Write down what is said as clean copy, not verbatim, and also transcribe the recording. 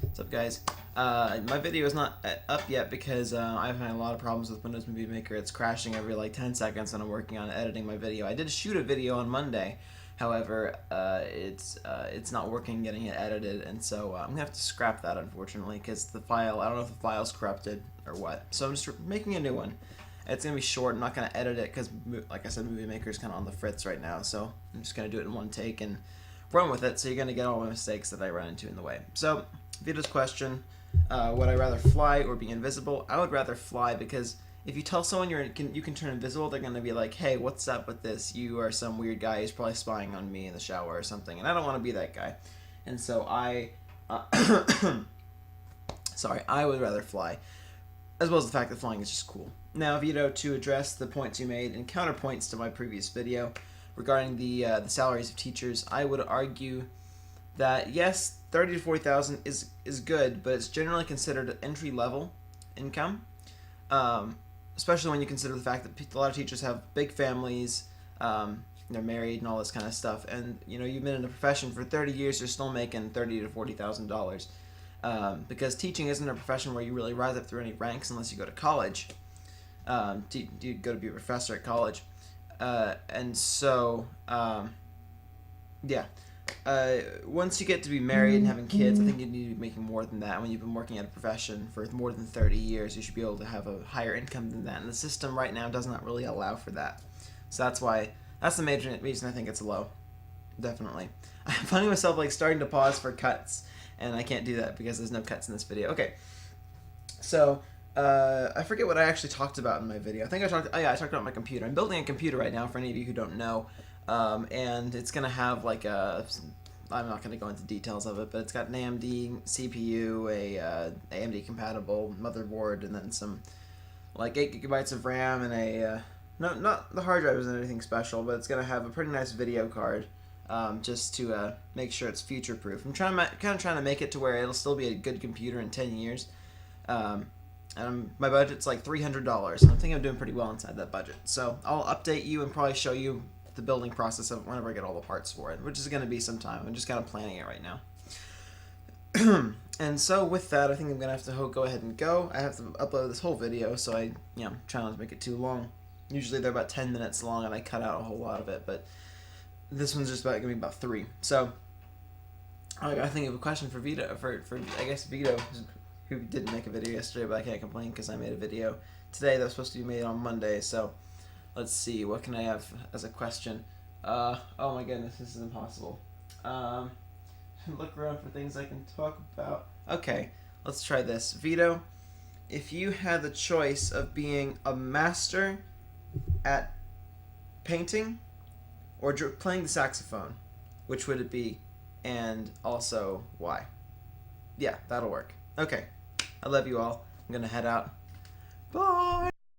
What's up, guys? My video is not up yet because I've had a lot of problems with Windows Movie Maker. It's crashing every like 10 seconds when I'm working on editing my video. I did shoot a video on Monday, however, it's not working getting it edited, and so I'm gonna have to scrap that, unfortunately, because the file, I don't know if the file's corrupted or what. So I'm just making a new one. It's gonna be short. I'm not gonna edit it because, like I said, Movie Maker is kind of on the fritz right now. So I'm just gonna do it in one take and run with it. So you're gonna get all my mistakes that I run into in the way. So Vito's question: would I rather fly or be invisible? I would rather fly, because if you tell someone you can turn invisible, they're gonna be like, "Hey, what's up with this? You are some weird guy who's probably spying on me in the shower or something," and I don't want to be that guy. And so sorry, I would rather fly, as well as the fact that flying is just cool. Now, Vito, to address the points you made and counterpoints to my previous video regarding the salaries of teachers, I would argue that yes, 30 to 40,000 is good, but it's generally considered entry level income, especially when you consider the fact that a lot of teachers have big families, they're married and all this kind of stuff, and you've been in a profession for 30 years, you're still making $30,000 to $40,000. Because teaching isn't a profession where you really rise up through any ranks unless you go to college. You go to be a professor at college, and so yeah. Once you get to be married and having kids, I think you need to be making more than that. When you've been working at a profession for more than 30 years, you should be able to have a higher income than that. And the system right now does not really allow for that. So that's the major reason I think it's low. Definitely. I'm finding myself like starting to pause for cuts, and I can't do that because there's no cuts in this video. Okay. So, I forget what I actually talked about in my video. I think I talked about my computer. I'm building a computer right now, for any of you who don't know. And it's going to have like I'm not going to go into details of it, but it's got an AMD CPU, a AMD compatible motherboard, and then some like 8 gigabytes of RAM, and not the hard drive isn't anything special, but it's going to have a pretty nice video card, just to make sure it's future proof. I'm kind of trying to make it to where it'll still be a good computer in 10 years. And my budget's like $300, and I think I'm doing pretty well inside that budget. So I'll update you and probably show you the building process of whenever I get all the parts for it, which is going to be some time. I'm just kind of planning it right now. And so with that, I think I'm going to have to go ahead and go. I have to upload this whole video, so I'm trying not to make it too long. Usually they're about 10 minutes long, and I cut out a whole lot of it, but this one's just going to be about 3. So I think of a question for Vito, for I guess Vito, who didn't make a video yesterday, but I can't complain because I made a video today that was supposed to be made on Monday. So let's see, what can I have as a question? Oh my goodness, this is impossible. Look around for things I can talk about. Okay, let's try this. Vito, if you had the choice of being a master at painting or playing the saxophone, which would it be, and also why? Yeah, that'll work. Okay, I love you all. I'm gonna head out. Bye!